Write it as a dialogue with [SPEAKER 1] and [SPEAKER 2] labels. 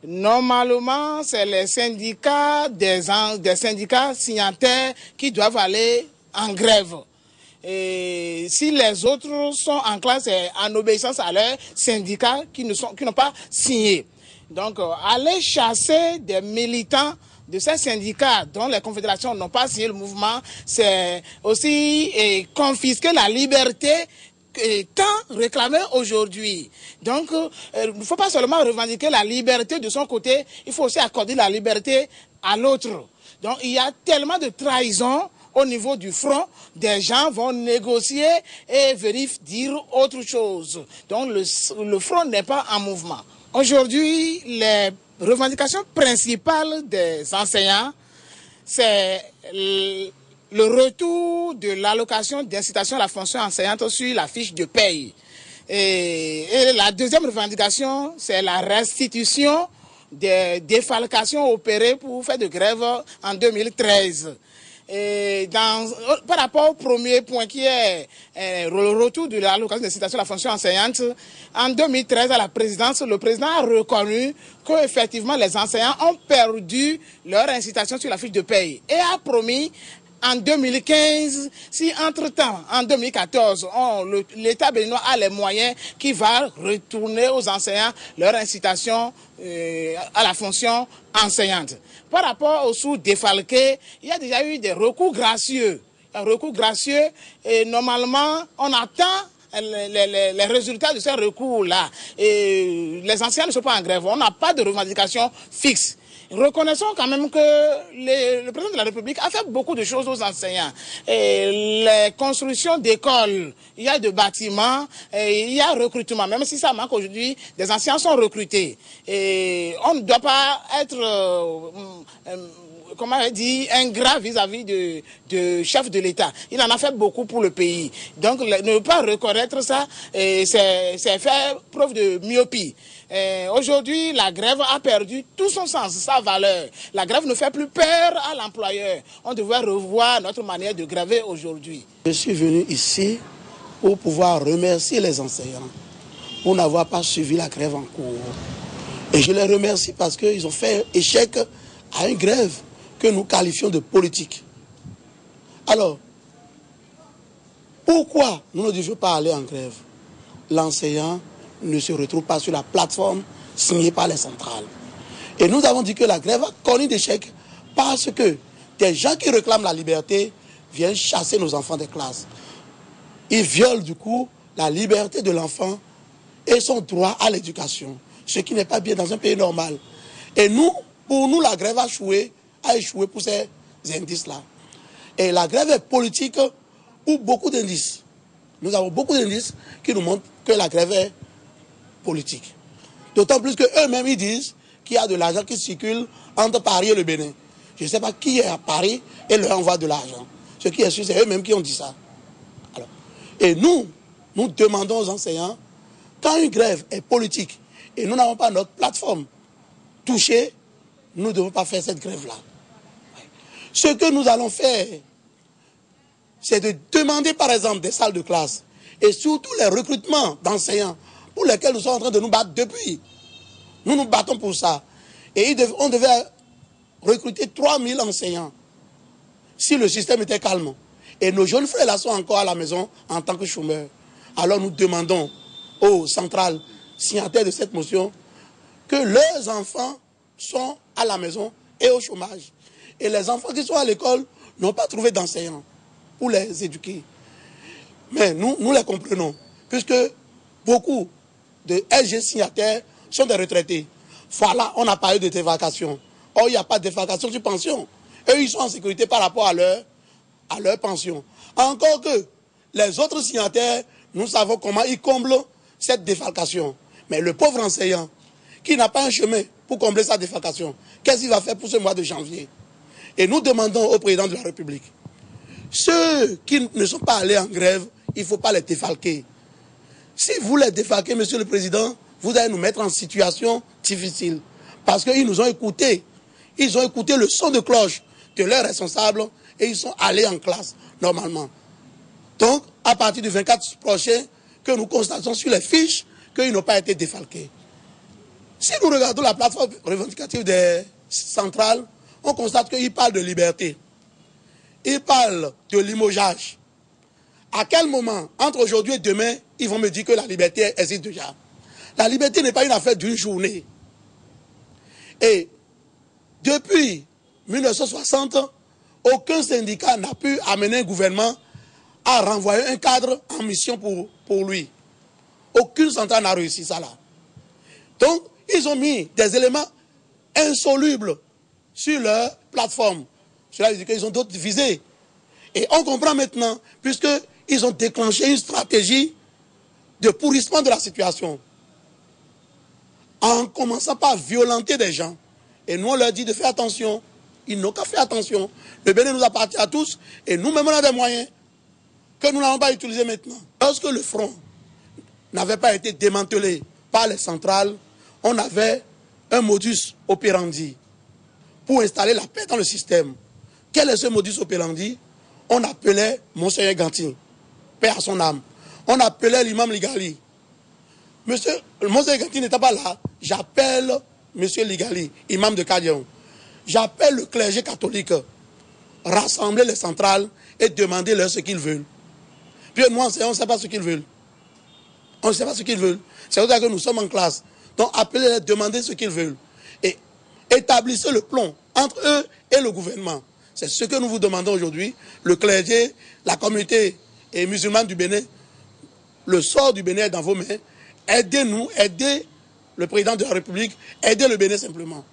[SPEAKER 1] Normalement, c'est les syndicats des syndicats signataires qui doivent aller en grève. Et si les autres sont en classe, c'est en obéissance à leurs syndicats qui n'ont pas signé. Donc, aller chasser des militants de ces syndicats dont les confédérations n'ont pas signé le mouvement, c'est aussi confisquer la liberté tant réclamée aujourd'hui. Donc, il ne faut pas seulement revendiquer la liberté de son côté, il faut aussi accorder la liberté à l'autre. Donc, il y a tellement de trahison au niveau du front, des gens vont négocier et venir dire autre chose. Donc, le front n'est pas en mouvement. Aujourd'hui, les revendications principales des enseignants, c'est le retour de l'allocation d'incitation à la fonction enseignante sur la fiche de paye. Et la deuxième revendication, c'est la restitution des défalcations opérées pour faire de grève en 2013. Et par rapport au premier point qui est le retour de l'allocation d'incitation à la fonction enseignante, en 2013 à la présidence, le président a reconnu qu'effectivement les enseignants ont perdu leur incitation sur la fiche de paye et a promis en 2015, si entre-temps, en 2014, l'État béninois a les moyens qui va retourner aux enseignants leur incitation à la fonction enseignante. Par rapport aux sous-défalqués, il y a déjà eu des recours gracieux. Un recours gracieux, et normalement, on attend les résultats de ces recours-là. Et les enseignants ne sont pas en grève, on n'a pas de revendication fixe. Reconnaissons quand même que le président de la République a fait beaucoup de choses aux enseignants. Et les constructions d'écoles, il y a de bâtiments, et il y a recrutement. Même si ça manque aujourd'hui, des enseignants sont recrutés. Et on ne doit pas être, comment on dit, ingrat vis-à-vis de chef de l'État. Il en a fait beaucoup pour le pays. Donc ne pas reconnaître ça, c'est faire preuve de myopie. Aujourd'hui, la grève a perdu tout son sens, sa valeur. La grève ne fait plus peur à l'employeur. On devrait revoir notre manière de gréver aujourd'hui.
[SPEAKER 2] Je suis venu ici pour pouvoir remercier les enseignants pour n'avoir pas suivi la grève en cours. Et je les remercie parce qu'ils ont fait échec à une grève que nous qualifions de politique. Alors, pourquoi nous ne devions pas aller en grève? L'enseignant ne se retrouve pas sur la plateforme signée par les centrales. Et nous avons dit que la grève a connu d'échec parce que des gens qui réclament la liberté viennent chasser nos enfants des classes. Ils violent du coup la liberté de l'enfant et son droit à l'éducation, ce qui n'est pas bien dans un pays normal. Et nous, pour nous, la grève a échoué pour ces indices-là. Et la grève est politique pour beaucoup d'indices. Nous avons beaucoup d'indices qui nous montrent que la grève est politique. D'autant plus qu'eux-mêmes, ils disent qu'il y a de l'argent qui circule entre Paris et le Bénin. Je ne sais pas qui est à Paris et leur envoie de l'argent. Ce qui est sûr, c'est eux-mêmes qui ont dit ça. Alors, et nous demandons aux enseignants, quand une grève est politique et nous n'avons pas notre plateforme touchée, nous ne devons pas faire cette grève-là. Ce que nous allons faire, c'est de demander par exemple des salles de classe et surtout les recrutements d'enseignants pour lesquels nous sommes en train de nous battre depuis. Nous nous battons pour ça. Et on devait recruter 3000 enseignants si le système était calme. Et nos jeunes frères là sont encore à la maison en tant que chômeurs. Alors nous demandons aux centrales signataires de cette motion que leurs enfants sont à la maison et au chômage. Et les enfants qui sont à l'école n'ont pas trouvé d'enseignants pour les éduquer. Mais nous les comprenons, puisque beaucoup de SG signataires sont des retraités. Voilà, on a parlé de dévacation. Or, il n'y a pas de dévacation sur pension. Eux, ils sont en sécurité par rapport à leur pension. Encore que les autres signataires, nous savons comment ils comblent cette défalcation. Mais le pauvre enseignant, qui n'a pas un chemin pour combler sa défalcation, qu'est-ce qu'il va faire pour ce mois de janvier? Et nous demandons au président de la République, ceux qui ne sont pas allés en grève, il ne faut pas les défalquer. Si vous les défalquez, monsieur le président, vous allez nous mettre en situation difficile. Parce qu'ils nous ont écoutés. Ils ont écouté le son de cloche de leurs responsables et ils sont allés en classe, normalement. Donc, à partir du 24 prochain, que nous constatons sur les fiches qu'ils n'ont pas été défalqués. Si nous regardons la plateforme revendicative des centrales, on constate qu'ils parlent de liberté. Ils parlent de limogeage. À quel moment, entre aujourd'hui et demain, ils vont me dire que la liberté existe déjà? La liberté n'est pas une affaire d'une journée. Et depuis 1960, aucun syndicat n'a pu amener un gouvernement à renvoyer un cadre en mission pour lui. Aucune centrale n'a réussi ça là. Donc, ils ont mis des éléments insolubles sur leur plateforme. Cela veut dire qu'ils ont d'autres visées. Et on comprend maintenant, puisqu'ils ont déclenché une stratégie de pourrissement de la situation. En commençant par violenter des gens. Et nous, on leur dit de faire attention. Ils n'ont qu'à faire attention. Le Bénin nous appartient à tous. Et nous-mêmes, on a des moyens que nous n'avons pas utilisés maintenant. Lorsque le front n'avait pas été démantelé par les centrales, on avait un modus operandi pour installer la paix dans le système. Quel est ce modus operandi? On appelait Monseigneur Ganti, paix à son âme. On appelait l'imam Ligali. Monseigneur Ganti n'était pas là. J'appelle Monsieur Ligali, imam de Kadion. J'appelle le clergé catholique, rassembler les centrales et demander leur ce qu'ils veulent. Puis nous, on ne sait pas ce qu'ils veulent. On ne sait pas ce qu'ils veulent. C'est pour ça que nous sommes en classe. Donc appelez-les, demandez ce qu'ils veulent. Et établissez le plan entre eux et le gouvernement. C'est ce que nous vous demandons aujourd'hui. Le clergé, la communauté et musulmane du Bénin, le sort du Bénin est dans vos mains. Aidez-nous, aidez le président de la République, aidez le Bénin simplement.